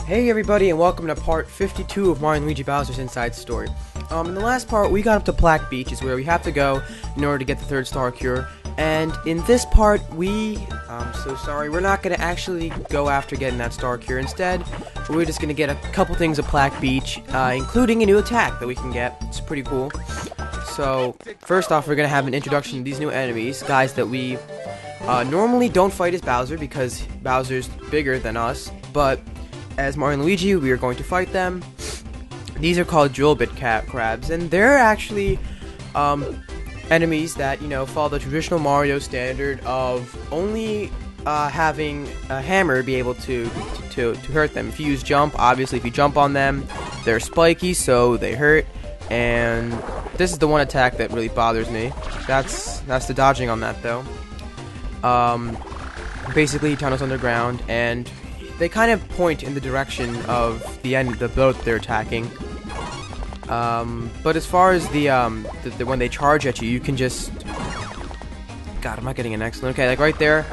Hey everybody, and welcome to part 52 of Mario and Luigi Bowser's Inside Story. In the last part, we got up to Black Beach, is where we have to go in order to get the third star cure. And in this part, we're not going to actually go after getting that star cure. Instead, we're just going to get a couple things at Black Beach, including a new attack that we can get. It's pretty cool. So, first off, we're going to have an introduction to these new enemies, guys that we normally don't fight as Bowser because Bowser's bigger than us, but as Mario and Luigi, we are going to fight them. These are called drill bit crabs, and they're actually enemies that, you know, follow the traditional Mario standard of only having a hammer be able to hurt them. If you use jump, obviously if you jump on them, they're spiky, so they hurt. And this is the one attack that really bothers me. That's the dodging on that though. Basically, tunnels underground, and they kind of point in the direction of the boat they're attacking. But as far as the when they charge at you, you can just... God, I'm not getting an excellent. Okay, like right there,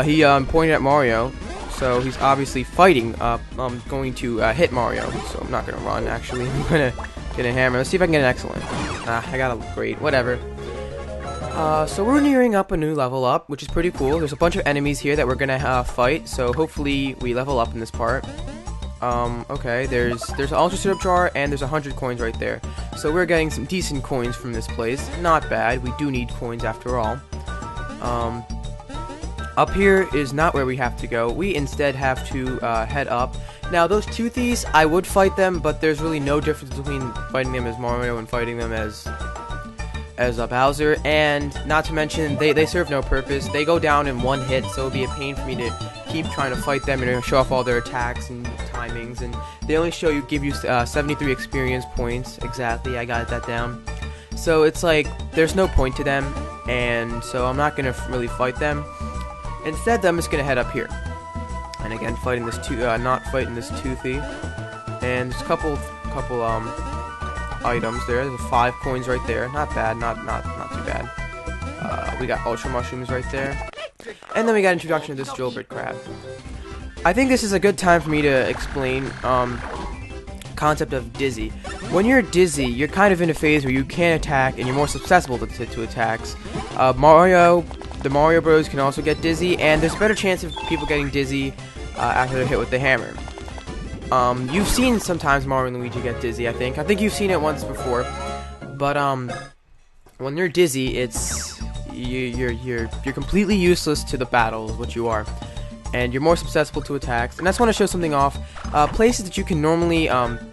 he pointed at Mario, so he's obviously fighting. I'm going to hit Mario, so I'm not gonna run. Actually, I'm gonna get a hammer. Let's see if I can get an excellent. I got a great. Whatever. So we're nearing up a new level up, which is pretty cool. There's a bunch of enemies here that we're gonna fight, so hopefully we level up in this part. Okay, there's an Ultra Syrup Jar, and there's 100 coins right there. So we're getting some decent coins from this place. Not bad, we do need coins after all. Up here is not where we have to go. We instead have to head up. Now, those toothies, I would fight them, but there's really no difference between fighting them as Mario and fighting them as Bowser, and not to mention they serve no purpose. They go down in one hit, so it'll be a pain for me to keep trying to fight them and show off all their attacks and timings, and they only give you 73 experience points. Exactly, I got that down. So it's like there's no point to them, and so I'm not gonna really fight them. Instead, I'm just gonna head up here, and again not fighting this toothy. And there's a couple items there. There's 5 coins right there. Not bad, not too bad. We got Ultra Mushrooms right there. And then we got introduction to this drill bit crab. I think this is a good time for me to explain concept of dizzy. When you're dizzy, you're kind of in a phase where you can't attack and you're more susceptible to attacks. The Mario Bros can also get dizzy, and there's a better chance of people getting dizzy after they're hit with the hammer. You've seen sometimes Mario and Luigi get dizzy, I think you've seen it once before, but, when you're dizzy, it's, you're completely useless to the battle, is what you are, and you're more susceptible to attacks. And I just want to show something off. Places that you can normally,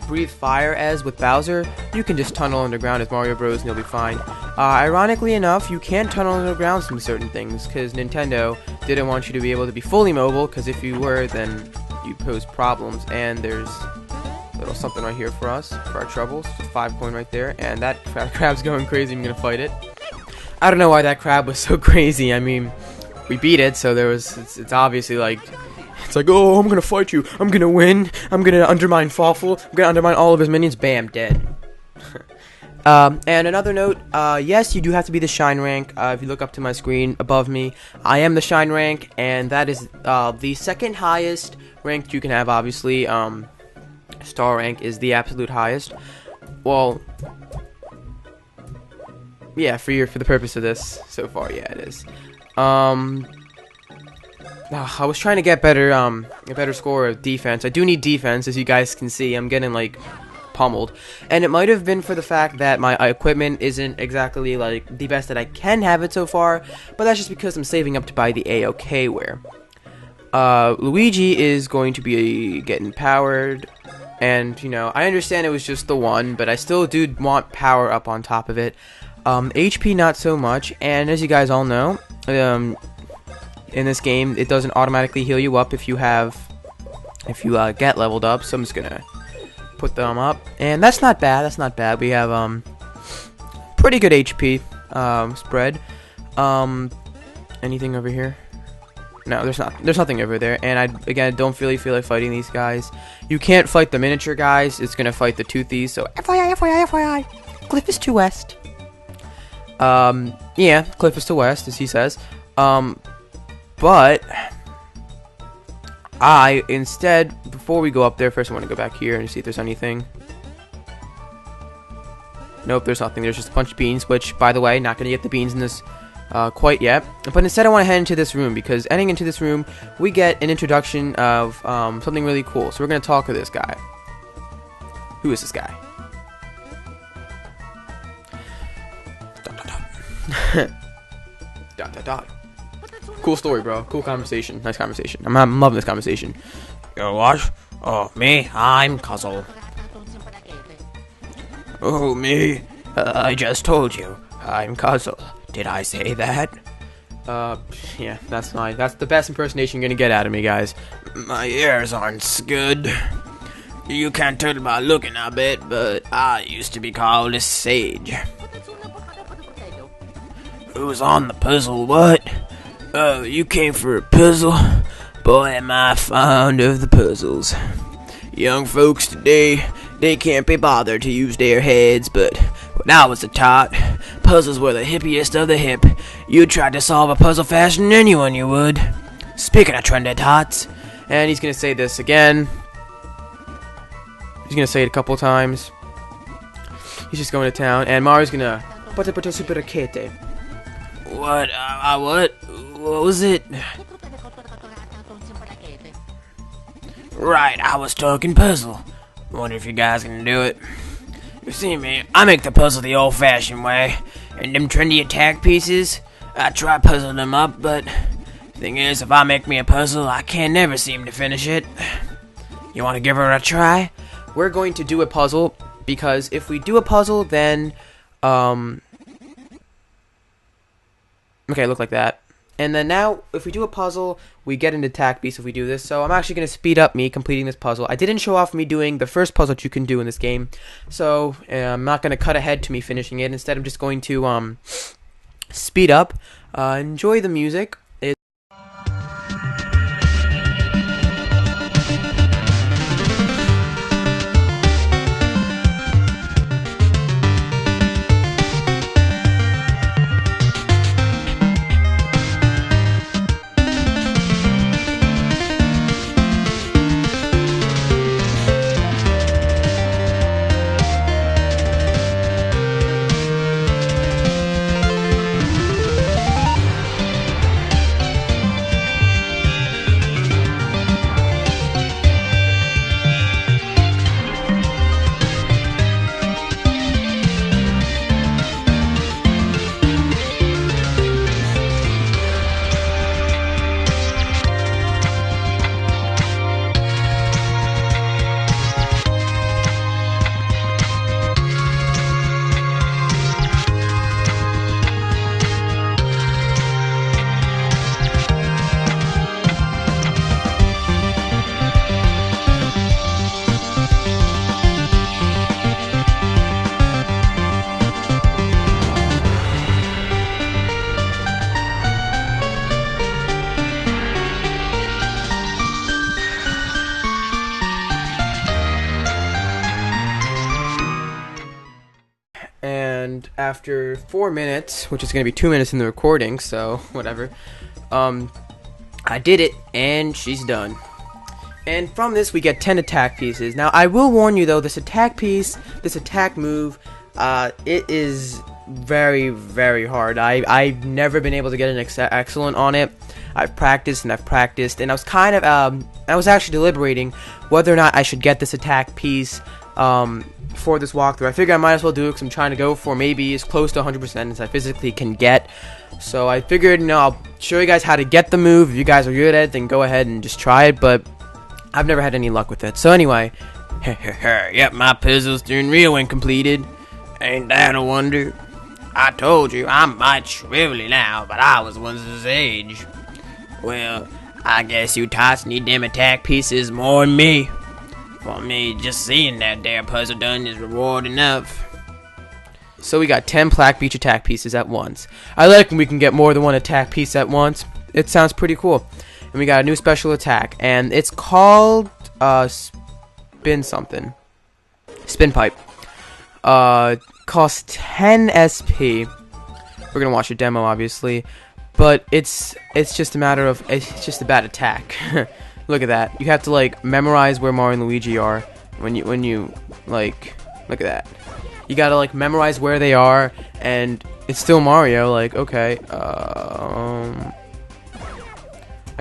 breathe fire as with Bowser, you can just tunnel underground as Mario Bros and you'll be fine. Ironically enough, you can't tunnel underground from certain things, because Nintendo didn't want you to be able to be fully mobile, because if you were, then you pose problems. And there's a little something right here for us, for our troubles. Just 5 coin right there, and that crab's going crazy. I'm gonna fight it. I don't know why that crab was so crazy. I mean, we beat it, so it's obviously like, it's like, oh, I'm gonna fight you, I'm gonna win, I'm gonna undermine Fawful, I'm gonna undermine all of his minions, bam, dead. And another note, yes, you do have to be the Shine rank. If you look up to my screen above me, I am the Shine rank, and that is the second highest rank you can have, obviously. Star rank is the absolute highest. Well, yeah, for the purpose of this so far, yeah, it is. I was trying to get a better score of defense. I do need defense, as you guys can see. I'm getting like pummeled, and it might have been for the fact that my equipment isn't exactly like the best that I can have it so far, but that's just because I'm saving up to buy the A-OK ware. Luigi is going to be getting powered, and you know, I understand it was just the one, but I still do want power up on top of it. HP not so much, and as you guys all know, in this game it doesn't automatically heal you up if you get leveled up, so I'm just gonna put them up, and that's not bad. We have pretty good HP spread. Anything over here? No, there's nothing over there, and I don't really feel like fighting these guys. You can't fight the miniature guys, it's gonna fight the toothies, so FYI, Cliff is to west. Yeah, Cliff is to west, as he says. But instead, before we go up there, first I want to go back here and see if there's anything. Nope, there's nothing. There's just a bunch of beans, which, by the way, not going to get the beans in this quite yet. But instead I want to head into this room, because heading into this room, we get an introduction of something really cool. So we're going to talk to this guy. Who is this guy? Dot, dot, dot. Cool story, bro. Cool conversation. Nice conversation. I'm loving this conversation. Yo, what? Oh, me? I'm Kuzzle. Oh, me? I just told you. I'm Kuzzle. Did I say that? Yeah, that's fine. That's the best impersonation you're gonna get out of me, guys. My ears aren't good. You can't tell by looking, I bet, but I used to be called a sage. Who's on the puzzle? What? Oh, you came for a puzzle? Boy, am I fond of the puzzles. Young folks today, they can't be bothered to use their heads, but when I was a tot, puzzles were the hippiest of the hip. You tried to solve a puzzle faster than anyone you would. Speaking of trendy tots. And he's gonna say this again. He's gonna say it a couple times. He's just going to town, and Mario's gonna What? What? What was it? Right, I was talking puzzle. Wonder if you guys can do it. You see me, I make the puzzle the old-fashioned way. And them trendy attack pieces, I try puzzling them up, but thing is, if I make me a puzzle, I can never seem to finish it. You want to give her a try? We're going to do a puzzle, because if we do a puzzle, then, okay, look like that. And then now, if we do a puzzle, we get an attack piece if we do this. So I'm actually going to speed up me completing this puzzle. I didn't show off me doing the first puzzle that you can do in this game. So I'm not going to cut ahead to me finishing it. Instead, I'm just going to speed up. Enjoy the music. And after 4 minutes, which is going to be 2 minutes in the recording, so whatever, I did it, and she's done. And from this, we get 10 attack pieces. Now, I will warn you, though, this attack piece, this attack move, it is very, very hard. I've never been able to get an excellent on it. I've practiced, and I was kind of, I was actually deliberating whether or not I should get this attack piece, for this walkthrough. I figured I might as well do it because I'm trying to go for maybe as close to 100% as I physically can get. So I figured, you know, I'll show you guys how to get the move. If you guys are good at it, then go ahead and just try it, but I've never had any luck with it. So anyway, yep, my puzzle's turned real when completed. Ain't that a wonder? I told you, I'm might shrivelly now, but I was once his age. Well, I guess you tots need them attack pieces more than me. For me, just seeing that there puzzle done is reward enough. So we got 10 Plaque Beach attack pieces at once. I like when we can get more than one attack piece at once. It sounds pretty cool. And we got a new special attack, and it's called Spin something. Spin Pipe. Costs 10 SP. We're gonna watch a demo, obviously, but it's just a matter of, it's just a bad attack. Look at that. You have to like memorize where Mario and Luigi are when you like look at that. You gotta like memorize where they are, and it's still Mario. Like, okay, I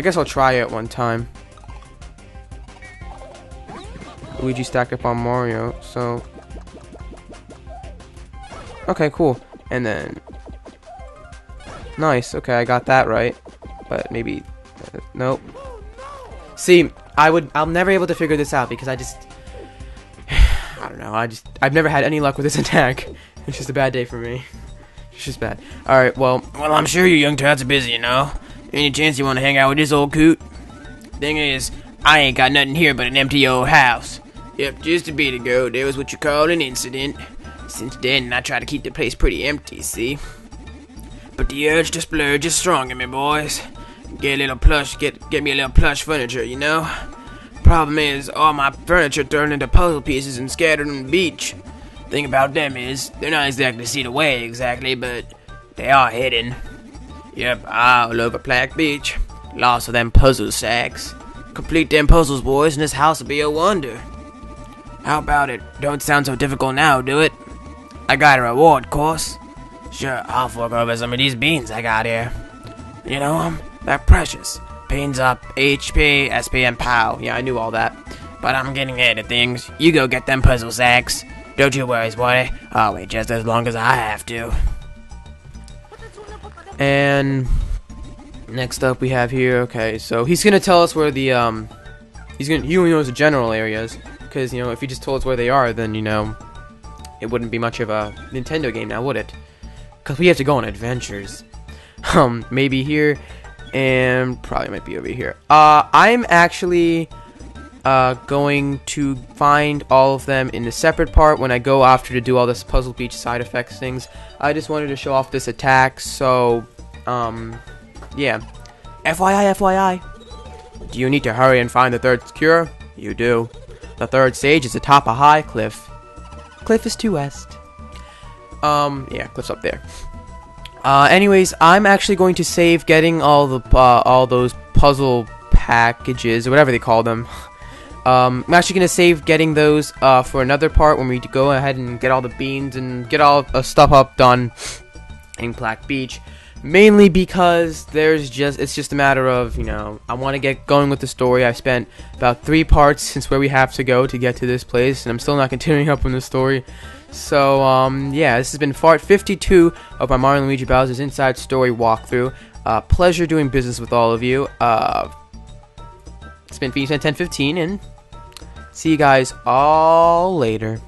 guess I'll try it one time. Luigi stacked up on Mario, so okay, cool. And then nice. Okay, I got that right, but maybe nope. See, I'm never able to figure this out because I don't know. I've never had any luck with this attack. It's just a bad day for me. It's just bad. All right, well, I'm sure you young tots are busy, you know. Any chance you want to hang out with this old coot? Thing is, I ain't got nothing here but an empty old house. Yep, just a bit ago, there was what you call an incident. Since then, I try to keep the place pretty empty, see? But the urge to splurge is strong in me, boys. Get me a little plush furniture, you know? Problem is, all my furniture turned into puzzle pieces and scattered on the beach. Thing about them is, they're not exactly seated away exactly, but they are hidden. Yep, all over Black Beach. Lots of them puzzle sacks. Complete them puzzles, boys, and this house will be a wonder. How about it? Don't sound so difficult now, do it? I got a reward, course. Sure, I'll fork over some of these beans I got here. You know 'em? They're precious. Beans up, HP, SP, and POW. Yeah, I knew all that. But I'm getting ahead of things. You go get them puzzle sacks. Don't you worry, boy. I'll wait just as long as I have to. and next up we have here. Okay, so he's gonna tell us where the he only knows the general areas, because if he just told us where they are, then it wouldn't be much of a Nintendo game now, would it? Because we have to go on adventures. Maybe here, and probably might be over here. I'm actually going to find all of them in a separate part when I go after to do all this Puzzle Beach side effects things. I just wanted to show off this attack, so yeah. FYI. Do you need to hurry and find the third cure? You do. The third stage is atop a high cliff. Cliff is to west. Yeah, cliff's up there. Anyways, I'm actually going to save getting all those puzzle packages or whatever they call them. I'm actually gonna save getting those for another part when we go ahead and get all the beans and get all the stuff up done in Black Beach. Mainly because it's just a matter of, I want to get going with the story. I've spent about 3 parts since where we have to go to get to this place, and I'm still not continuing up in the story. So, yeah, this has been part 52 of my Mario & Luigi Bowser's Inside Story walkthrough. Pleasure doing business with all of you. It's been Phoenix 1015, and see you guys all later.